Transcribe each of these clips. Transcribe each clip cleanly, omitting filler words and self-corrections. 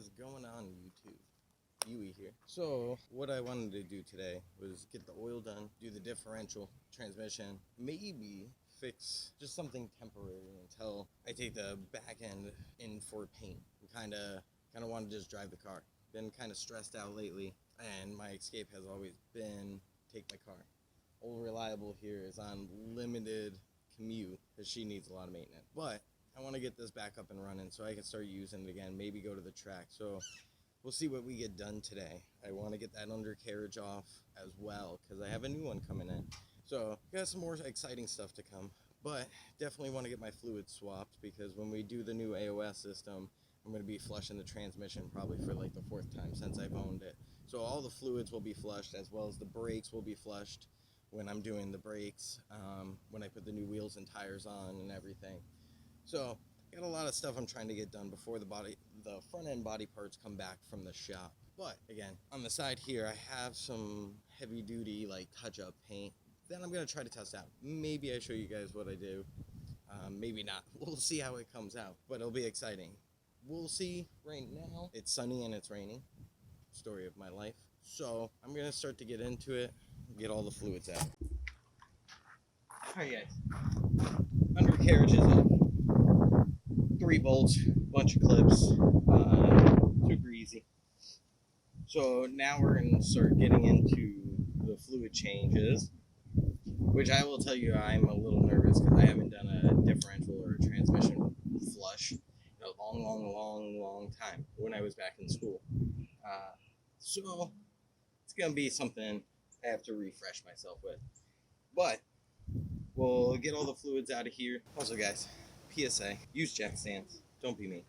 is going on, YouTube? Yui here. So what I wanted to do today was get the oil done, do the differential, transmission, maybe fix just something temporary until I take the back end in for paint. And kind of want to just drive the car. Been kind of stressed out lately, and my escape has always been take my car. Old Reliable here is on limited commute because she needs a lot of maintenance. But I want to get this back up and running so I can start using it again, maybe go to the track. So we'll see what we get done today. I want to get that undercarriage off as well because I have a new one coming in. So got some more exciting stuff to come, but definitely want to get my fluids swapped because when we do the new AOS system, I'm going to be flushing the transmission probably for like the 4th time since I've owned it. So all the fluids will be flushed as well as the brakes will be flushed when I'm doing the brakes, when I put the new wheels and tires on and everything. So got a lot of stuff I'm trying to get done before the front end body parts come back from the shop. But again, on the side here, I have some heavy duty like touch-up paint that I'm going to try to test out. Maybe I show you guys what I do. Maybe not. We'll see how it comes out, but it'll be exciting. We'll see. Right now, it's sunny and it's raining. Story of my life. So I'm going to start to get into it, get all the fluids out. Alright guys, undercarriage is up. 3 bolts, bunch of clips, super easy. So now we're going to start getting into the fluid changes, which I will tell you I'm a little nervous because I haven't done a differential or a transmission flush in a long time when I was back in school. So it's going to be something I have to refresh myself with. But we'll get all the fluids out of here. Also guys, PSA, use jack stands. Don't be me.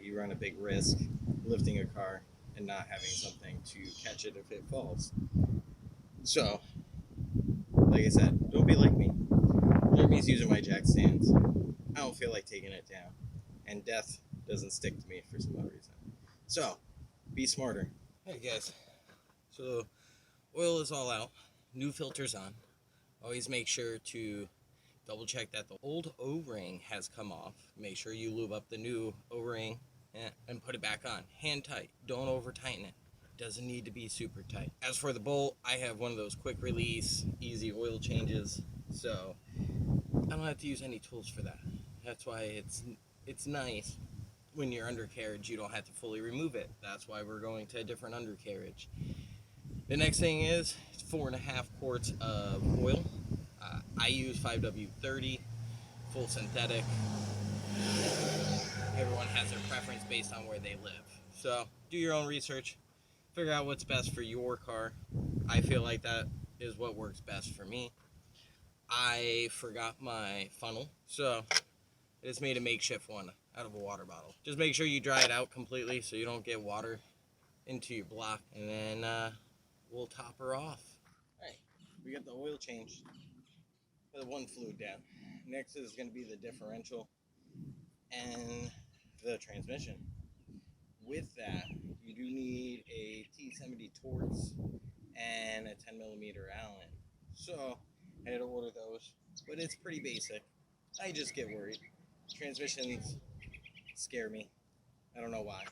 You run a big risk lifting a car and not having something to catch it if it falls. So, like I said, don't be like me. Jeremy's using my jack stands. I don't feel like taking it down. And death doesn't stick to me for some odd reason. So, be smarter. Hey guys, so oil is all out. New filter's on. Always make sure to double check that the old O-ring has come off. Make sure you lube up the new O-ring and put it back on. Hand tight. Don't over tighten it. Doesn't need to be super tight. As for the bolt, I have one of those quick release, easy oil changes. So I don't have to use any tools for that. That's why it's nice when you're undercarriage, you don't have to fully remove it. That's why we're going to a different undercarriage. The next thing is 4.5 quarts of oil. I use 5W30, full synthetic. Everyone has their preference based on where they live. So do your own research, figure out what's best for your car. I feel like that is what works best for me. I forgot my funnel, so I just made a makeshift one out of a water bottle. Just make sure you dry it out completely so you don't get water into your block, and then we'll top her off. Alright, we got the oil changed. The one fluid down. Next is going to be the differential and the transmission. With that, you do need a T70 Torx and a 10mm Allen. So I had to order those, but it's pretty basic. I just get worried. Transmissions scare me. I don't know why.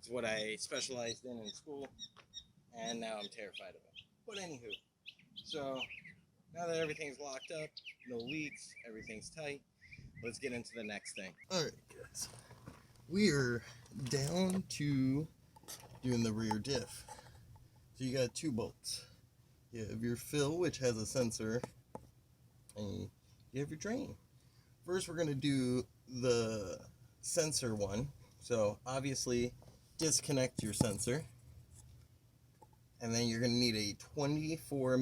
It's what I specialized in school, and now I'm terrified of it. But anywho, so now that everything's locked up, no leaks, everything's tight, let's get into the next thing. Alright guys, we are down to doing the rear diff. So you got 2 bolts. You have your fill, which has a sensor, and you have your drain. First we're going to do the sensor one. So obviously disconnect your sensor, and then you're going to need a 24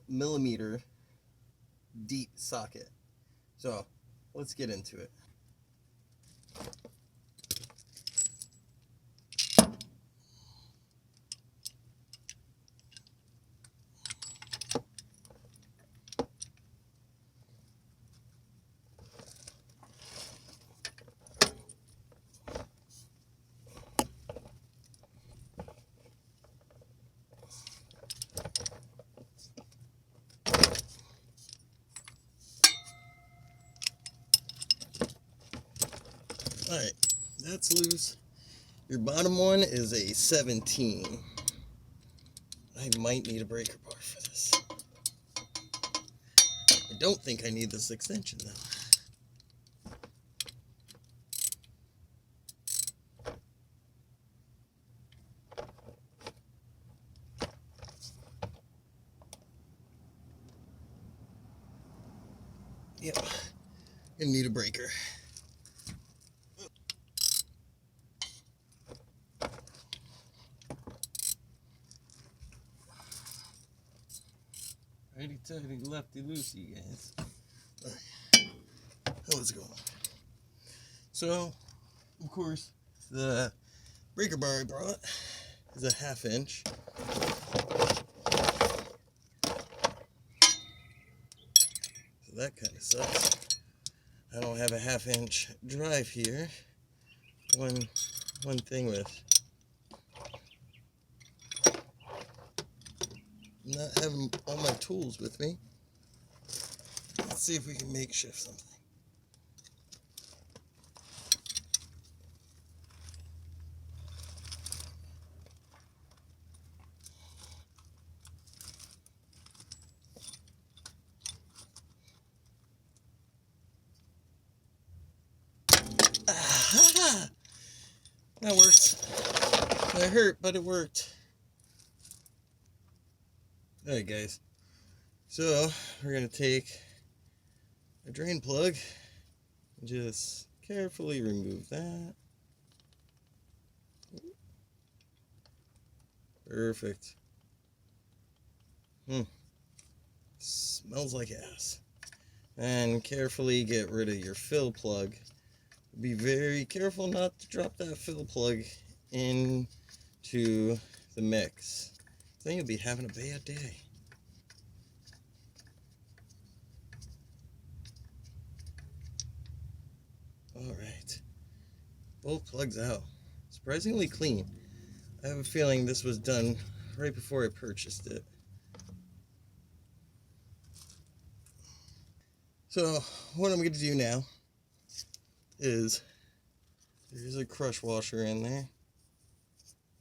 millimeter deep socket. So let's get into it. Alright, that's loose. Your bottom one is a 17. I might need a breaker bar for this. I don't think I need this extension though. Yep, gonna need a breaker. Righty tighty, lefty loosey, guys. Alright, how is it going? So, of course, the breaker bar I brought is a 1/2 inch. So that kind of sucks. I don't have a 1/2 inch drive here. One thing with not having all my tools with me. Let's see if we can makeshift something. Ah, that works. That hurt, but it worked. Alright guys, so we're going to take a drain plug and just carefully remove that. Perfect. Smells like ass. And carefully get rid of your fill plug. Be very careful not to drop that fill plug into the mix. Then you'll be having a bad day. Alright. Both plugs out. Surprisingly clean. I have a feeling this was done right before I purchased it. So, what I'm going to do now is, there's a crush washer in there,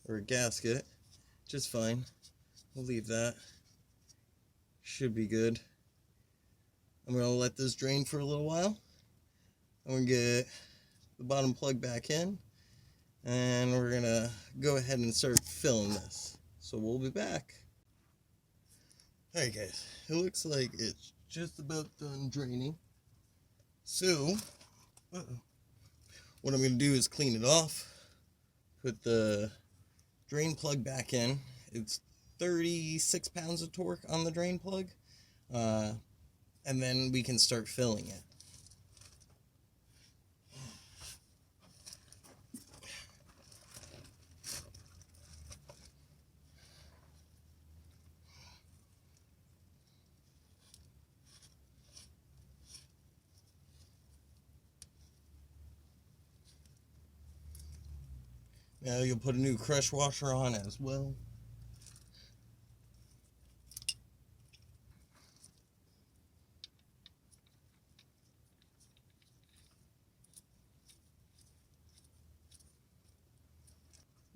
or a gasket, just fine. We'll leave that. Should be good. I'm going to let this drain for a little while. I'm going to get the bottom plug back in, and we're going to go ahead and start filling this. So we'll be back. Alright guys, it looks like it's just about done draining. So, what I'm going to do is clean it off, put the drain plug back in. It's 36 pounds of torque on the drain plug, and then we can start filling it. Now you'll put a new crush washer on as well.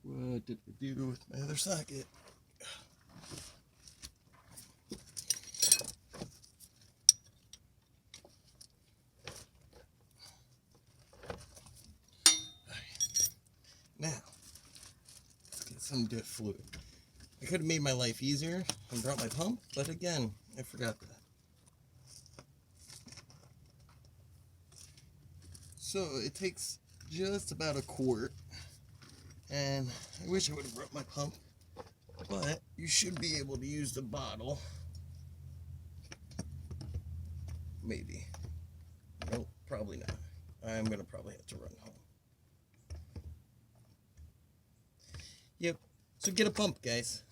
What did we do with my other socket? Now, let's get some diff fluid. I could have made my life easier and brought my pump, but again, I forgot that. So it takes just about a quart, and I wish I would have brought my pump, but you should be able to use the bottle. Maybe. Nope, probably not. I'm going to probably have to run home. Yep. So get a pump, guys.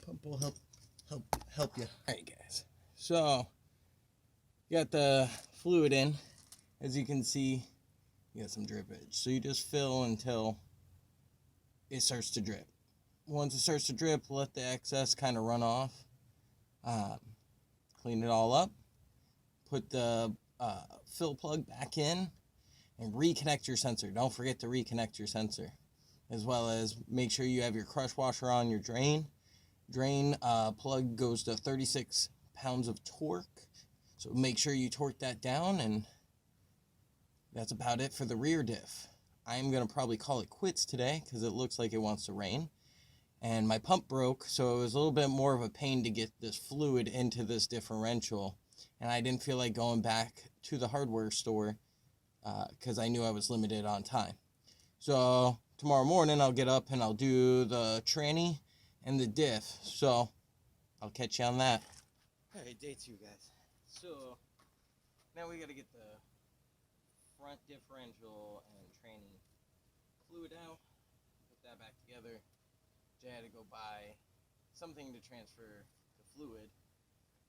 Pump will help you. Alright, guys. So got the fluid in. As you can see, you got some drippage. So you just fill until it starts to drip. Once it starts to drip, let the excess kind of run off. Clean it all up. Put the fill plug back in and reconnect your sensor. Don't forget to reconnect your sensor. as well as make sure you have your crush washer on your drain. Drain plug goes to 36 pounds of torque, so make sure you torque that down, and that's about it for the rear diff. I'm going to probably call it quits today because it looks like it wants to rain. And my pump broke, so it was a little bit more of a pain to get this fluid into this differential. And I didn't feel like going back to the hardware store because I knew I was limited on time. So tomorrow morning I'll get up and I'll do the tranny and the diff. So I'll catch you on that. Alright, day 2, guys. So now we got to get the front differential and tranny fluid out, put that back together. I had to go buy something to transfer the fluid,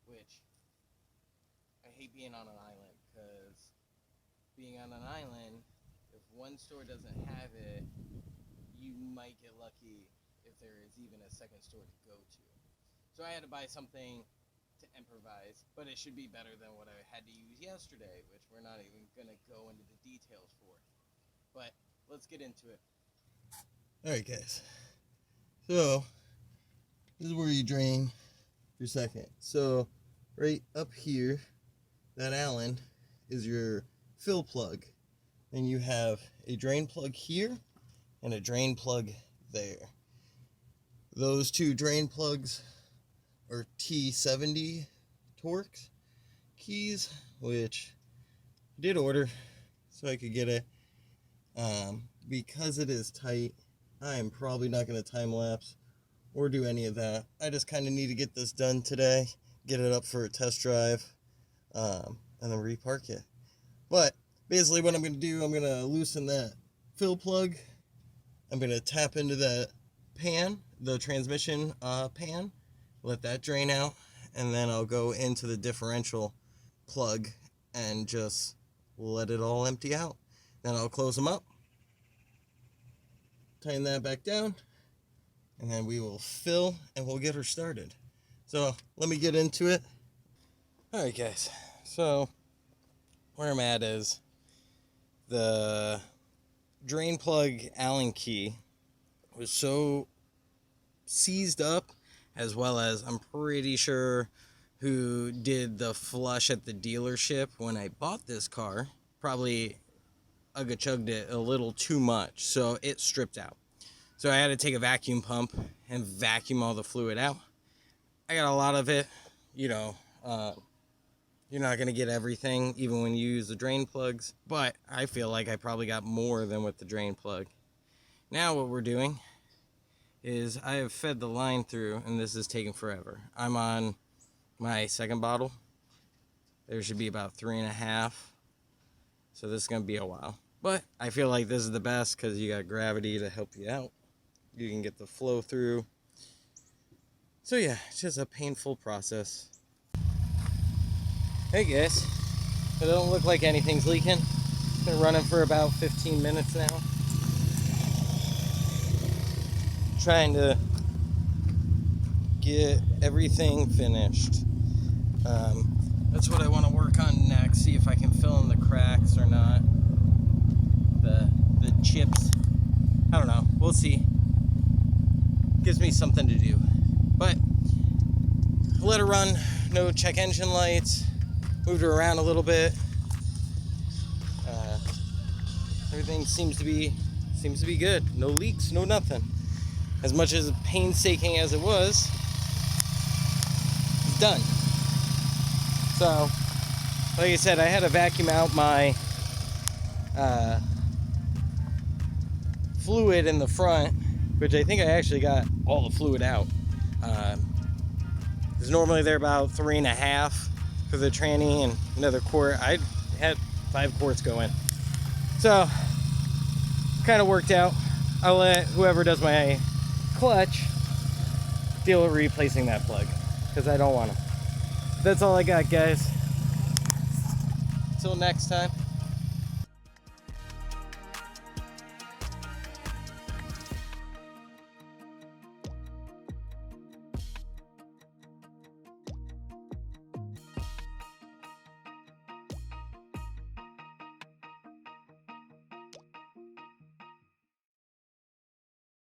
which I hate being on an island, because being on an island, if one store doesn't have it, you might get lucky if there is even a second store to go to. So I had to buy something to improvise, but it should be better than what I had to use yesterday, which we're not even going to go into the details for. But let's get into it. Alright, guys. So, this is where you drain your second. So, right up here, that Allen is your fill plug. Then you have a drain plug here and a drain plug there. Those two drain plugs are T70 Torx keys, which I did order so I could get it. Because it is tight, I am probably not going to time lapse or do any of that. I just kind of need to get this done today, get it up for a test drive, and then repark it. But basically what I'm going to do, I'm going to loosen that fill plug. I'm going to tap into that pan, the transmission pan, let that drain out, and then I'll go into the differential plug and just let it all empty out. Then I'll close them up, tighten that back down, and then we will fill and we'll get her started. So let me get into it. Alright, guys, so where I'm at is the drain plug Allen key was so seized up, as well as I'm pretty sure who did the flush at the dealership when I bought this car probably chugged it a little too much, so it stripped out. So I had to take a vacuum pump and vacuum all the fluid out. I got a lot of it. You know, you're not going to get everything even when you use the drain plugs, but I feel like I probably got more than with the drain plug. Now what we're doing is I have fed the line through, and this is taking forever. I'm on my second bottle. There should be about 3.5, so this is going to be a while. But I feel like this is the best because you got gravity to help you out. You can get the flow through. So yeah, it's just a painful process. Hey guys, it don't look like anything's leaking. Been running for about 15 minutes now. Trying to get everything finished. That's what I want to work on next. See if I can fill in the cracks or not. The chips. I don't know. We'll see. Gives me something to do. But let her run. No check engine lights. Moved her around a little bit. Everything seems to be good. No leaks. No nothing. As much as painstaking as it was, it's done. So, like I said, I had to vacuum out my fluid in the front, which I think I actually got all the fluid out. Because normally they're about 3.5 for the tranny and another quart. I had 5 quarts going. So, kind of worked out. I'll let whoever does my clutch deal with replacing that plug, because I don't want them. That's all I got, guys. Until next time.